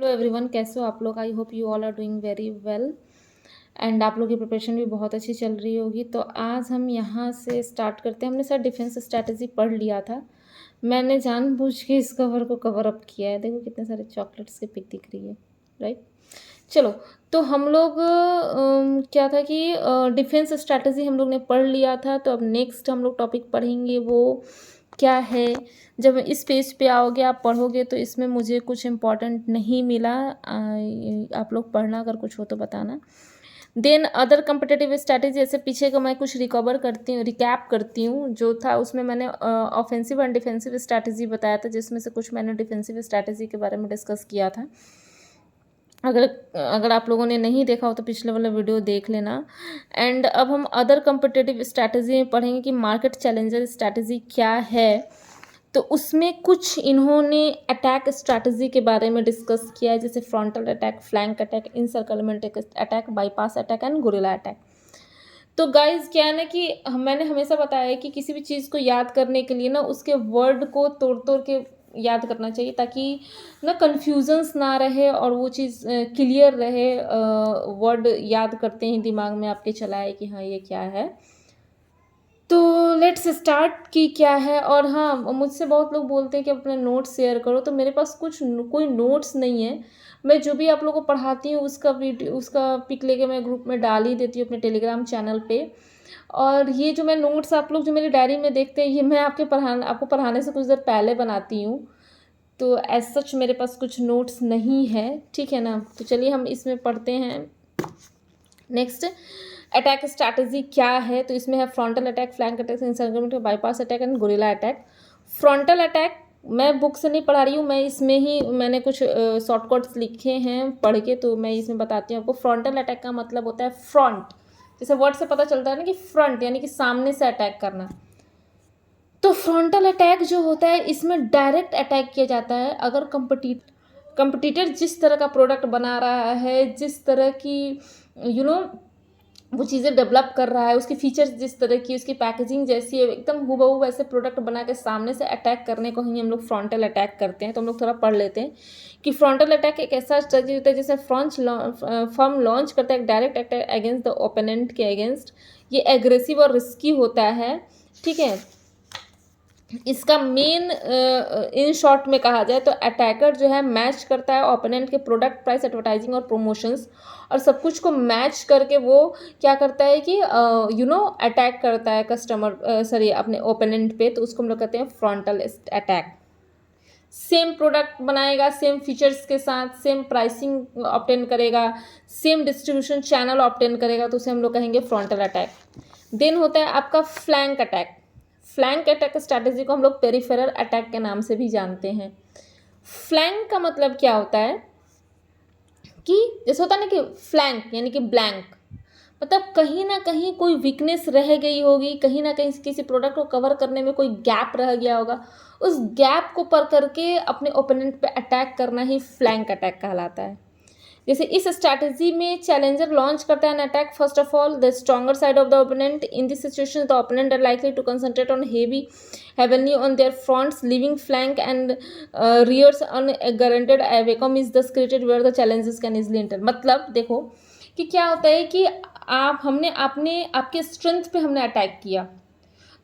Hello everyone, कैसे हो आप लोग। I hope you all are doing very well and आप लोग की प्रिपरेशन भी बहुत अच्छी चल रही होगी। तो आज हम यहाँ से स्टार्ट करते हैं। हमने सर डिफेंस स्ट्रैटेजी पढ़ लिया था। मैंने जानबूझ के इस कवर को कवर अप किया है। देखो कितने सारे चॉकलेट्स की पिक दिख रही है, राइट। चलो, तो हम लोग क्या था कि डिफेंस स्ट्रैटेजी हम लोग ने पढ़ लिया था। तो अब नेक्स्ट हम लोग टॉपिक पढ़ेंगे, वो क्या है। जब इस पेज पे आओगे आप पढ़ोगे तो इसमें मुझे कुछ इम्पोर्टेंट नहीं मिला। आप लोग पढ़ना, अगर कुछ हो तो बताना। देन अदर कम्पिटेटिव स्ट्रैटेजी, जैसे पीछे का मैं कुछ रिकवर करती हूँ, रिकैप करती हूँ जो था। उसमें मैंने ऑफेंसिव एंड डिफेंसिव स्ट्रैटेजी बताया था, जिसमें से कुछ मैंने डिफेंसिव स्ट्रैटेजी के बारे में डिस्कस किया था। अगर आप लोगों ने नहीं देखा हो तो पिछले वाला वीडियो देख लेना। एंड अब हम अदर कम्पिटेटिव स्ट्रैटेजी में पढ़ेंगे कि मार्केट चैलेंजर स्ट्रैटेजी क्या है। तो उसमें कुछ इन्होंने अटैक स्ट्रैटेजी के बारे में डिस्कस किया है, जैसे frontal attack, flank attack, encirclement attack, bypass attack and guerrilla attack. तो गाइज क्या है ना कि मैंने हमेशा बताया है कि किसी भी चीज़ को याद करने के लिए ना उसके वर्ड को तोड़ तोड़ के याद करना चाहिए, ताकि ना कन्फ्यूजन्स ना रहे और वो चीज़ क्लियर रहे। वर्ड याद करते ही दिमाग में आपके चला है कि हाँ ये क्या है। तो लेट्स स्टार्ट की क्या है। और हाँ, मुझसे बहुत लोग बोलते हैं कि अपने नोट्स शेयर करो, तो मेरे पास कोई नोट्स नहीं है। मैं जो भी आप लोगों को पढ़ाती हूँ उसका वीडियो, उसका पिक लेके मैं ग्रुप में डाल ही देती हूँ अपने टेलीग्राम चैनल पे। और ये जो मैं नोट्स आप लोग जो मेरी डायरी में देखते हैं, ये मैं आपको पढ़ाने से कुछ देर पहले बनाती हूँ। तो एज सच मेरे पास कुछ नोट्स नहीं है, ठीक है ना। तो चलिए हम इसमें पढ़ते हैं। नेक्स्ट, अटैक स्ट्रैटेजी क्या है। तो इसमें है frontal attack, flank attack, encirclement, bypass attack and guerrilla attack. Frontal attack मैं बुक से नहीं पढ़ा रही हूँ, मैं इसमें ही मैंने कुछ शॉर्टकट्स लिखे हैं पढ़ के, तो मैं इसमें बताती हूँ आपको। फ्रंटल अटैक का मतलब होता है फ्रंट, जैसे वर्ड से पता चलता है ना कि फ्रंट यानी कि सामने से अटैक करना। तो फ्रंटल अटैक जो होता है इसमें डायरेक्ट अटैक किया जाता है। अगर कंपटीटर जिस तरह का प्रोडक्ट बना रहा है, जिस तरह की वो चीज़ें डेवलप कर रहा है, उसकी फीचर्स जिस तरह की, उसकी पैकेजिंग जैसी है, एकदम हूबहू वैसे प्रोडक्ट बना के सामने से अटैक करने को ही हम लोग फ्रंटल अटैक करते हैं। तो हम लोग थोड़ा पढ़ लेते हैं कि फ्रंटल अटैक एक ऐसा स्ट्रेटजी होता है जिसे फर्म लॉन्च करता है direct attack against the opponent के अगेंस्ट। ये एग्रेसिव और रिस्की होता है, ठीक है। इसका मेन इन शॉर्ट में कहा जाए तो अटैकर जो है मैच करता है ओपोनेंट के प्रोडक्ट, प्राइस, एडवर्टाइजिंग और प्रोमोशंस, और सब कुछ को मैच करके वो क्या करता है कि अटैक करता है अपने ओपोनेंट पे। तो उसको हम लोग कहते हैं फ्रंटल अटैक। सेम प्रोडक्ट बनाएगा, सेम फीचर्स के साथ, सेम प्राइसिंग ऑब्टेन करेगा, सेम डिस्ट्रीब्यूशन चैनल ऑब्टेन करेगा, तो उसे हम लोग कहेंगे फ्रंटल अटैक। देन होता है आपका flank attack. Flank attack strategy को हम लोग पेरिफेरल अटैक के नाम से भी जानते हैं। फ्लैंक का मतलब क्या होता है कि जैसे होता है ना कि फ्लैंक यानी कि ब्लैंक, मतलब कहीं ना कहीं कोई वीकनेस रह गई होगी, कहीं ना कहीं किसी प्रोडक्ट को कवर करने में कोई गैप रह गया होगा, उस गैप को पर करके अपने ओपोनेंट पे अटैक करना ही फ्लैंक अटैक कहलाता है। जैसे इस स्ट्रैटेजी में चैलेंजर लॉन्च करता है an attack first of all the stronger side of the opponent. In this situation the opponent are likely to concentrate on heavily on their fronts, leaving flank and rears unguaranteed. A vacuum is thus created where the challenges can easily enter। मतलब देखो कि क्या होता है कि आपके strength पे हमने अटैक किया,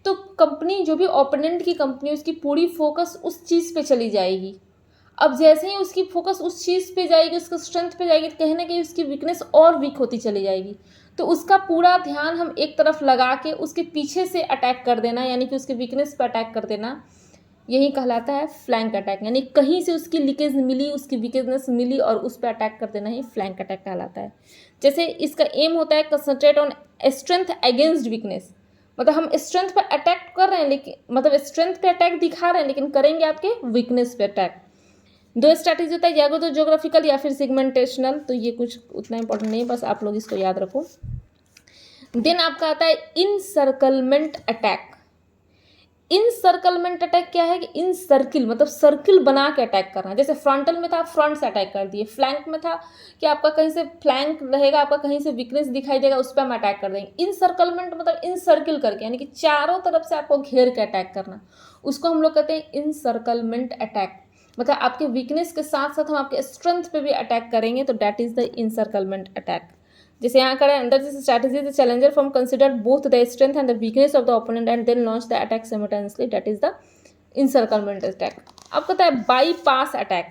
तो कंपनी जो भी ओपोनेंट की कंपनी, उसकी पूरी फोकस उस चीज़ पे चली जाएगी। अब जैसे ही उसकी फोकस उस चीज़ पे जाएगी, उसका स्ट्रेंथ पे जाएगी, तो कहीं ना कहीं उसकी वीकनेस और वीक होती चली जाएगी। तो उसका पूरा ध्यान हम एक तरफ लगा के उसके पीछे से अटैक कर देना, यानी कि उसके वीकनेस पे अटैक कर देना, यही कहलाता है फ्लैंक अटैक। यानी कहीं से उसकी लीकेज मिली, उसकी वीकनेस मिली और उस पर अटैक कर देना ही फ्लैंक अटैक कहलाता है। जैसे इसका एम होता है concentrate on strength against weakness, मतलब हम स्ट्रेंथ पे अटैक कर रहे हैं, लेकिन मतलब स्ट्रेंथ पे अटैक दिखा रहे हैं, लेकिन करेंगे आपके वीकनेस पे अटैक। दो स्ट्रैटेजी होता है, या तो ज्योग्राफिकल या फिर सेगमेंटेशनल। तो ये कुछ उतना इंपॉर्टेंट नहीं है, बस आप लोग इसको याद रखो। देन आपका आता है इनसर्कलमेंट अटैक। इनसर्कलमेंट अटैक क्या है कि इन सर्किल मतलब सर्किल बना के अटैक करना। जैसे फ्रंटल में था, फ्रंट से अटैक कर दिए। फ्लैंक में था कि आपका कहीं से फ्लैंक रहेगा, आपका कहीं से वीकनेस दिखाई देगा, उस पर हम अटैक कर देंगे। इनसर्कलमेंट मतलब इन सर्किल करके, यानी कि चारों तरफ से आपको घेर के अटैक करना, उसको हम लोग कहते हैं इनसर्कलमेंट अटैक। मतलब आपके वीकनेस के साथ साथ हम आपके स्ट्रेंथ पे भी अटैक करेंगे, तो that is the encirclement attack. जैसे यहाँ करें, under this strategy the challenger from consider both the strength and the weakness of the opponent and then launch the attack simultaneously, that is the encirclement attack. अब कहता है bypass attack.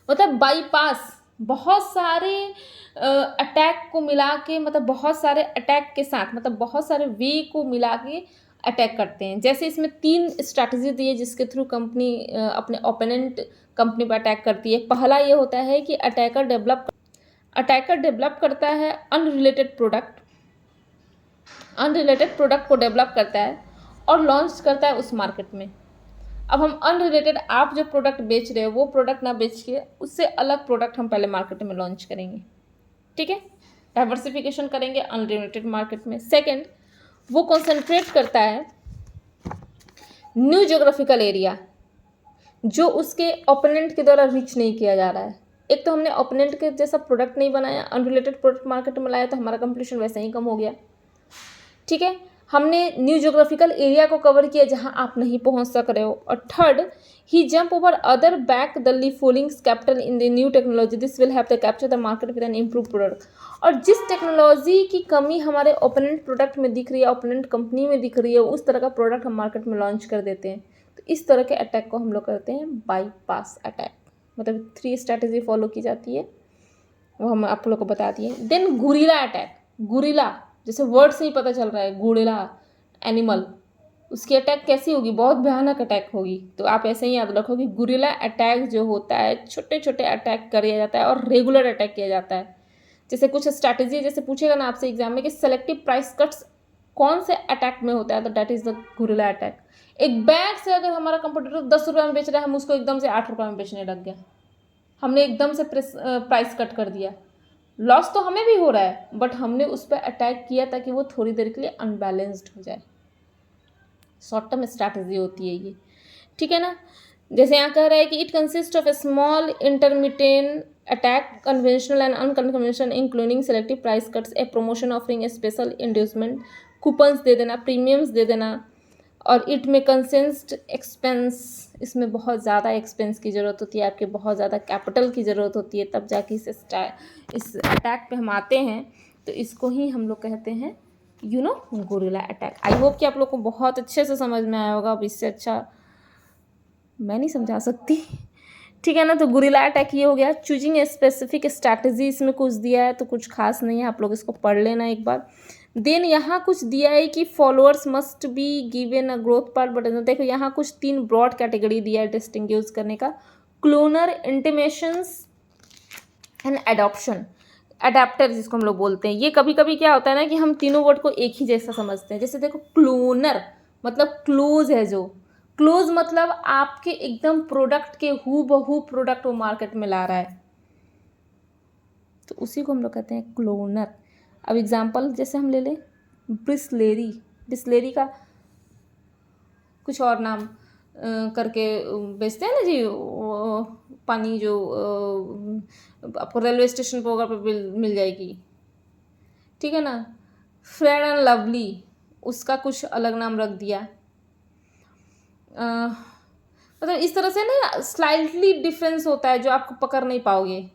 मतलब bypass बहुत सारे attack को मिला के, मतलब बहुत सारे अटैक के साथ, मतलब बहुत सारे वे को मिला के अटैक करते हैं। जैसे इसमें 3 स्ट्रैटेजी दी है जिसके थ्रू कंपनी अपने ओपोनेंट कंपनी पर अटैक करती है। पहला ये होता है कि अटैकर डेवलप करता है अनरिलेटेड प्रोडक्ट को डेवलप करता है और लॉन्च करता है उस मार्केट में। अब हम अनरिलेटेड, आप जो प्रोडक्ट बेच रहे हो वो प्रोडक्ट ना बेच के उससे अलग प्रोडक्ट हम पहले मार्केट में लॉन्च करेंगे, ठीक है, डाइवर्सिफिकेशन करेंगे अनलिमिटेड मार्केट में। सेकंड, वो कंसंट्रेट करता है न्यू ज्योग्राफिकल एरिया जो उसके ओपोनेंट के द्वारा रीच नहीं किया जा रहा है। एक तो हमने ओपोनेंट के जैसा प्रोडक्ट नहीं बनाया, अनरिलेटेड प्रोडक्ट मार्केट में लाया, तो हमारा कंपटीशन वैसे ही कम हो गया, ठीक है। हमने न्यू ज्योग्राफिकल एरिया को कवर किया जहां आप नहीं पहुंच सक रहे हो। और third, he jump over other back the leaf followings capital in the new technology, this will have the capture the market with an improve product. और जिस टेक्नोलॉजी की कमी हमारे ओपोनेंट प्रोडक्ट में दिख रही है, ओपोनेंट कंपनी में दिख रही है, उस तरह का प्रोडक्ट हम मार्केट में लॉन्च कर देते हैं। तो इस तरह के अटैक को हम लोग करते हैं बाईपास अटैक। मतलब 3 स्ट्रैटेजी फॉलो की जाती है, वो हम आप लोग को बता दिए। Then guerrilla attack. गुरिला जैसे वर्ड से ही पता चल रहा है, गुरिला एनिमल, उसकी अटैक कैसी होगी, बहुत भयानक अटैक होगी। तो आप ऐसे ही याद रखो कि गुरिला अटैक जो होता है, छोटे छोटे अटैक किया जाता है और रेगुलर अटैक किया जाता है। जैसे कुछ स्ट्रैटेजी, जैसे पूछेगा ना आपसे एग्जाम में कि सेलेक्टिव प्राइस कट्स कौन से अटैक में होता है, तो that is the guerrilla attack. एक बैग से अगर हमारा कंपटीटर 10 रुपये में बेच रहा है, हम उसको एकदम से 8 रुपये में बेचने लग गया, हमने एकदम से प्राइस कट कर दिया। लॉस तो हमें भी हो रहा है, बट हमने उस पर अटैक किया ताकि वो थोड़ी देर के लिए अनबैलेंस्ड हो जाए। शॉर्ट टर्म स्ट्रैटेजी होती है ये, ठीक है ना। जैसे यहाँ कह रहा है कि it consist of a small intermittent attack, conventional and unconventional, including selective price cuts, a promotion offering a special inducement, coupons दे देना, प्रीमियम्स दे देना। और इट में कंसेंस्ड एक्सपेंस, इसमें बहुत ज़्यादा एक्सपेंस की ज़रूरत होती है, आपके बहुत ज़्यादा कैपिटल की ज़रूरत होती है, तब जाके इस अटैक पे हम आते हैं। तो इसको ही हम लोग कहते हैं गुरिला अटैक। आई होप कि आप लोग को बहुत अच्छे से समझ में आया होगा। अब इससे अच्छा मैं नहीं समझा सकती, ठीक है ना। तो गुरिला अटैक ये हो गया। चूजिंग ए स्पेसिफिक स्ट्रैटेजी, इसमें कुछ दिया है तो कुछ खास नहीं है, आप लोग इसको पढ़ लेना एक बार। देन यहाँ कुछ दिया है कि followers must be given a growth part, but देखो यहाँ कुछ 3 ब्रॉड कैटेगरी दिया है डिस्टिंग्विश करने का, cloner, intimations and adoption, adapter जिसको हम लोग बोलते हैं। ये कभी कभी क्या होता है ना कि हम तीनों वर्ड को एक ही जैसा समझते हैं। जैसे देखो, क्लोनर मतलब क्लोज है, जो क्लोज मतलब आपके एकदम प्रोडक्ट के हूबहू प्रोडक्ट वो मार्केट में ला रहा है, तो उसी को हम लोग कहते हैं क्लोनर। अब एग्जांपल जैसे हम ले लें बिसलेरी, बिसलेरी का कुछ और नाम करके बेचते हैं ना जी, पानी जो आपको रेलवे स्टेशन पर होगा पे मिल जाएगी, ठीक है ना। फेयर एंड लवली, उसका कुछ अलग नाम रख दिया। मतलब इस तरह से ना स्लाइटली डिफरेंस होता है जो आपको पकड़ नहीं पाओगे,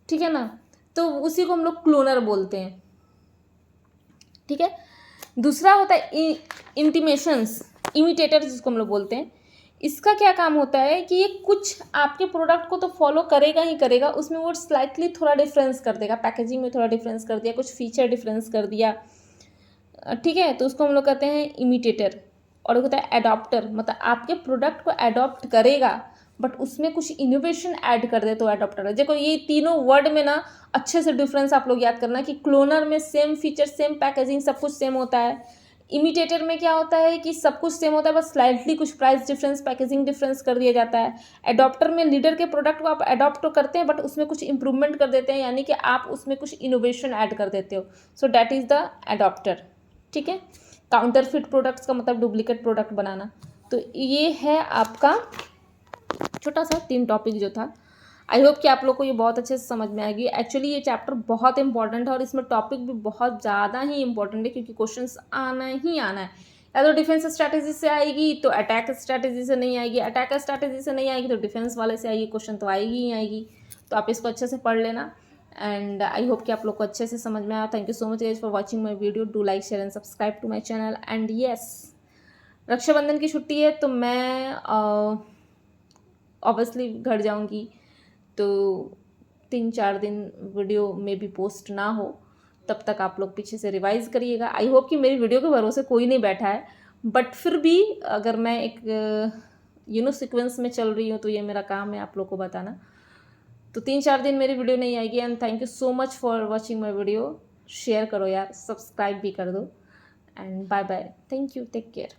ठीक है ना। तो उसी को हम लोग क्लोनर बोलते हैं, ठीक है। दूसरा होता है इंटिमेशंस, इमिटेटर जिसको हम लोग बोलते हैं। इसका क्या काम होता है कि ये कुछ आपके प्रोडक्ट को तो फॉलो करेगा ही करेगा, उसमें वो स्लाइटली थोड़ा डिफरेंस कर देगा, पैकेजिंग में थोड़ा डिफरेंस कर दिया, कुछ फीचर डिफरेंस कर दिया, ठीक है। तो उसको हम लोग कहते हैं इमिटेटर। और एक होता है एडॉप्टर, मतलब आपके प्रोडक्ट को एडॉप्ट करेगा बट उसमें कुछ इनोवेशन ऐड कर दे तो एडॉप्टर है। देखो ये तीनों वर्ड में ना अच्छे से डिफरेंस आप लोग याद करना कि क्लोनर में सेम फीचर, सेम पैकेजिंग, सब कुछ सेम होता है। इमिटेटर में क्या होता है कि सब कुछ सेम होता है, बस स्लाइटली कुछ प्राइस डिफरेंस, पैकेजिंग डिफरेंस कर दिया जाता है। एडॉप्टर में लीडर के प्रोडक्ट को आप एडॉप्ट तो करते हैं बट उसमें कुछ इंप्रूवमेंट कर देते हैं, यानी कि आप उसमें कुछ इनोवेशन ऐड कर देते हो। So that is the adapter, ठीक है। काउंटरफिट प्रोडक्ट्स का मतलब डुप्लीकेट प्रोडक्ट बनाना। तो ये है आपका छोटा सा 3 टॉपिक जो था। आई होप कि आप लोग को ये बहुत अच्छे से समझ में आएगी। एक्चुअली ये चैप्टर बहुत इंपॉर्टेंट है और इसमें टॉपिक भी बहुत ज़्यादा ही इंपॉर्टेंट है, क्योंकि क्वेश्चंस आना ही आना है। या तो डिफेंस स्ट्रैटेजी से आएगी तो अटैक स्ट्रैटेजी से नहीं आएगी, अटैक स्ट्रैटेजी से नहीं आएगी तो डिफेंस वाले से आएगी, क्वेश्चन तो आएगी ही आएगी। तो आप इसको अच्छे से पढ़ लेना एंड आई होप कि आप लोग को अच्छे से समझ में आया। Thank you so much guys for watching my video, do like share and subscribe to my channel. And yes, Rakshabandhan की छुट्टी है तो मैं ऑब्वियसली घर जाऊंगी, तो 3-4 दिन वीडियो में भी पोस्ट ना हो, तब तक आप लोग पीछे से रिवाइज़ करिएगा। आई होप कि मेरी वीडियो के भरोसे कोई नहीं बैठा है, बट फिर भी अगर मैं एक सीक्वेंस में चल रही हूँ तो ये मेरा काम है आप लोग को बताना। तो 3-4 दिन मेरी वीडियो नहीं आएगी and thank you so much for watching my video. Share करो यार, सब्सक्राइब भी कर दो and bye bye, thank you, take care.